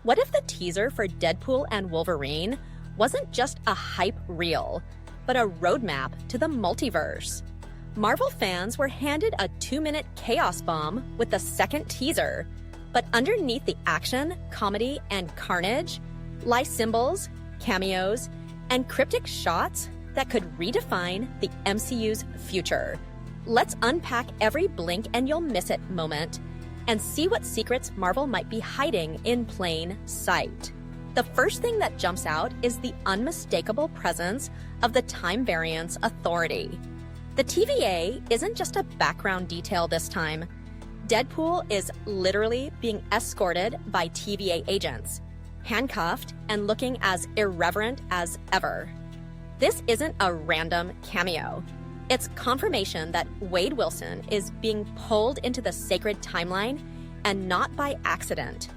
What if the teaser for Deadpool and Wolverine wasn't just a hype reel, but a roadmap to the multiverse? Marvel fans were handed a 2-minute chaos bomb with the second teaser, but underneath the action, comedy, and carnage lie symbols, cameos, and cryptic shots that could redefine the MCU's future. Let's unpack every blink and you'll miss it moment and see what secrets Marvel might be hiding in plain sight. The first thing that jumps out is the unmistakable presence of the Time Variance Authority. The TVA isn't just a background detail this time. Deadpool is literally being escorted by TVA agents, handcuffed and looking as irreverent as ever. This isn't a random cameo. It's confirmation that Wade Wilson is being pulled into the sacred timeline, and not by accident.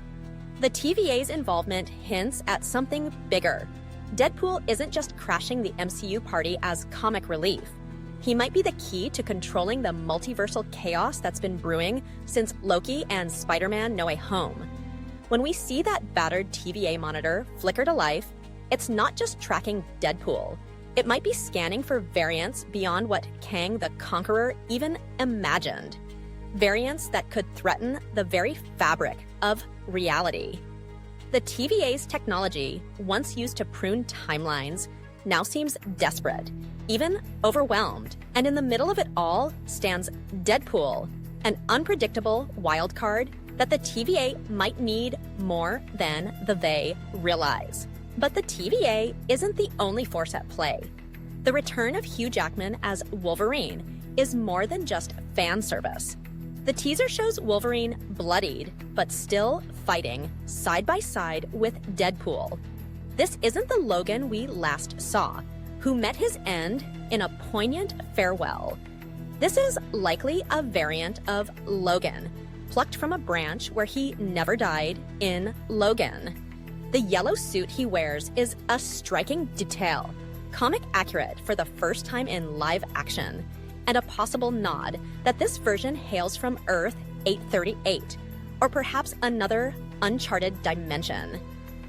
The TVA's involvement hints at something bigger. Deadpool isn't just crashing the MCU party as comic relief. He might be the key to controlling the multiversal chaos that's been brewing since Loki and Spider-Man No Way Home. When we see that battered TVA monitor flicker to life, it's not just tracking Deadpool. It might be scanning for variants beyond what Kang the Conqueror even imagined. Variants that could threaten the very fabric of reality. The TVA's technology, once used to prune timelines, now seems desperate, even overwhelmed. And in the middle of it all stands Deadpool, an unpredictable wild card that the TVA might need more than they realize. But the TVA isn't the only force at play. The return of Hugh Jackman as Wolverine is more than just fan service. The teaser shows Wolverine bloodied, but still fighting side by side with Deadpool. This isn't the Logan we last saw, who met his end in a poignant farewell. This is likely a variant of Logan, plucked from a branch where he never died in Logan. The yellow suit he wears is a striking detail, comic accurate for the first time in live action, and a possible nod that this version hails from Earth 838, or perhaps another uncharted dimension.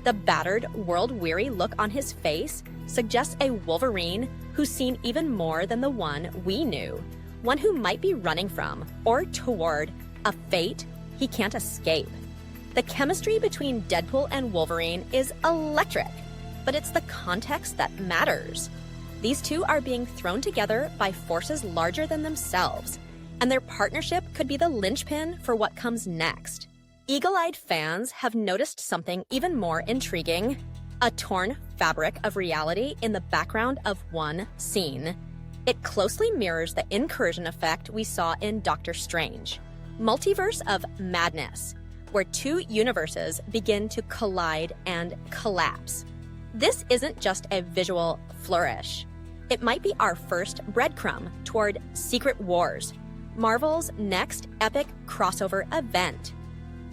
The battered, world-weary look on his face suggests a Wolverine who's seen even more than the one we knew, one who might be running from or toward a fate he can't escape. The chemistry between Deadpool and Wolverine is electric, but it's the context that matters. These two are being thrown together by forces larger than themselves, and their partnership could be the linchpin for what comes next. Eagle-eyed fans have noticed something even more intriguing: a torn fabric of reality in the background of one scene. It closely mirrors the incursion effect we saw in Doctor Strange. Multiverse of Madness, where two universes begin to collide and collapse. This isn't just a visual flourish. It might be our first breadcrumb toward Secret Wars, Marvel's next epic crossover event.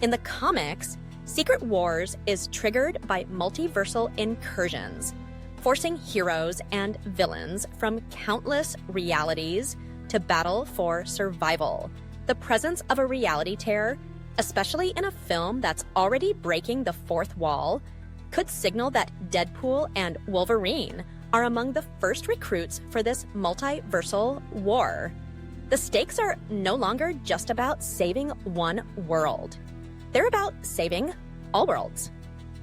In the comics, Secret Wars is triggered by multiversal incursions, forcing heroes and villains from countless realities to battle for survival. The presence of a reality tear, especially in a film that's already breaking the fourth wall, could signal that Deadpool and Wolverine are among the first recruits for this multiversal war. The stakes are no longer just about saving one world. They're about saving all worlds.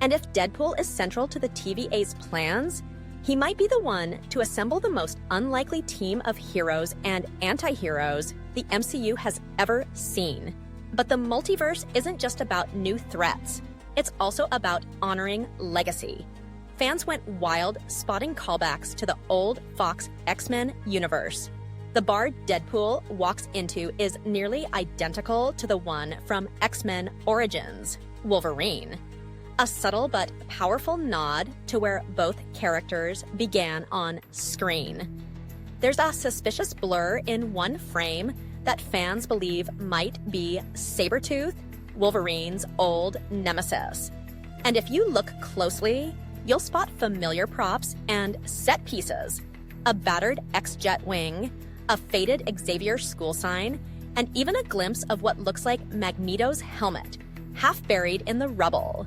And if Deadpool is central to the TVA's plans, he might be the one to assemble the most unlikely team of heroes and anti-heroes the MCU has ever seen. But the multiverse isn't just about new threats. It's also about honoring legacy. Fans went wild spotting callbacks to the old Fox X-Men universe. The bar Deadpool walks into is nearly identical to the one from X-Men Origins, Wolverine. A subtle but powerful nod to where both characters began on screen. There's a suspicious blur in one frame that fans believe might be Sabretooth, Wolverine's old nemesis. And if you look closely, you'll spot familiar props and set pieces: a battered X-Jet wing, a faded Xavier school sign, and even a glimpse of what looks like Magneto's helmet, half buried in the rubble.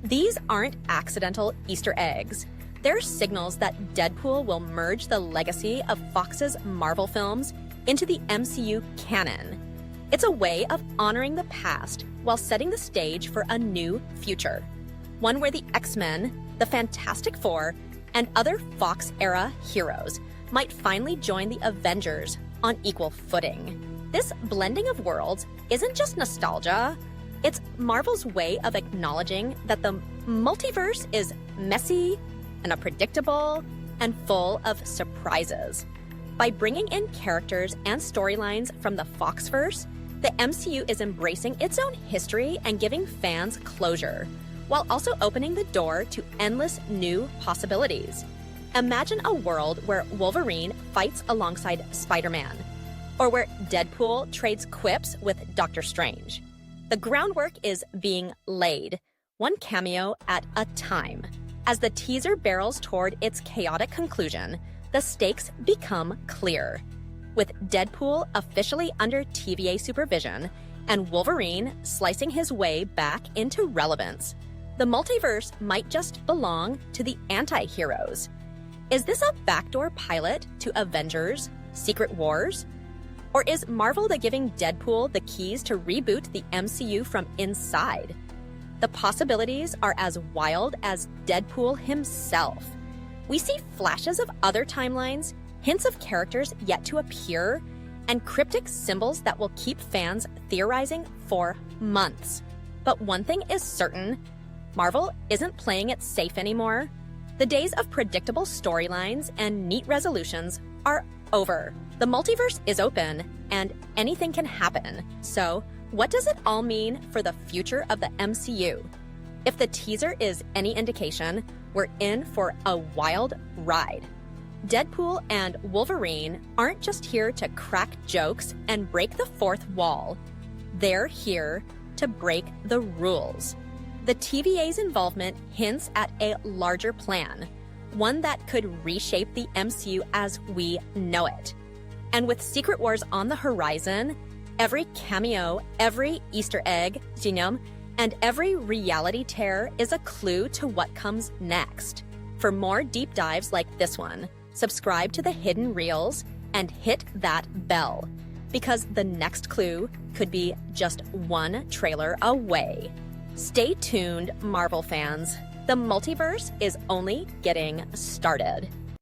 These aren't accidental Easter eggs. They're signals that Deadpool will merge the legacy of Fox's Marvel films into the MCU canon. It's a way of honoring the past while setting the stage for a new future. One where the X-Men, the Fantastic Four, and other Fox-era heroes might finally join the Avengers on equal footing. This blending of worlds isn't just nostalgia, it's Marvel's way of acknowledging that the multiverse is messy and unpredictable and full of surprises. By bringing in characters and storylines from the Foxverse, the MCU is embracing its own history and giving fans closure, while also opening the door to endless new possibilities. Imagine a world where Wolverine fights alongside Spider-Man, or where Deadpool trades quips with Doctor Strange. The groundwork is being laid, one cameo at a time. As the teaser barrels toward its chaotic conclusion, the stakes become clear. With Deadpool officially under TVA supervision and Wolverine slicing his way back into relevance, the multiverse might just belong to the anti-heroes. Is this a backdoor pilot to Avengers, Secret Wars? Or is Marvel giving Deadpool the keys to reboot the MCU from inside? The possibilities are as wild as Deadpool himself. We see flashes of other timelines, hints of characters yet to appear, and cryptic symbols that will keep fans theorizing for months. But one thing is certain, Marvel isn't playing it safe anymore. The days of predictable storylines and neat resolutions are over. The multiverse is open, and anything can happen. So, what does it all mean for the future of the MCU? If the teaser is any indication, we're in for a wild ride. Deadpool and Wolverine aren't just here to crack jokes and break the fourth wall. They're here to break the rules. The TVA's involvement hints at a larger plan, one that could reshape the MCU as we know it. And with Secret Wars on the horizon, every cameo, every Easter egg, and every reality tear is a clue to what comes next. For more deep dives like this one, subscribe to the Hidden Reels and hit that bell, because the next clue could be just one trailer away. Stay tuned, Marvel fans. The multiverse is only getting started.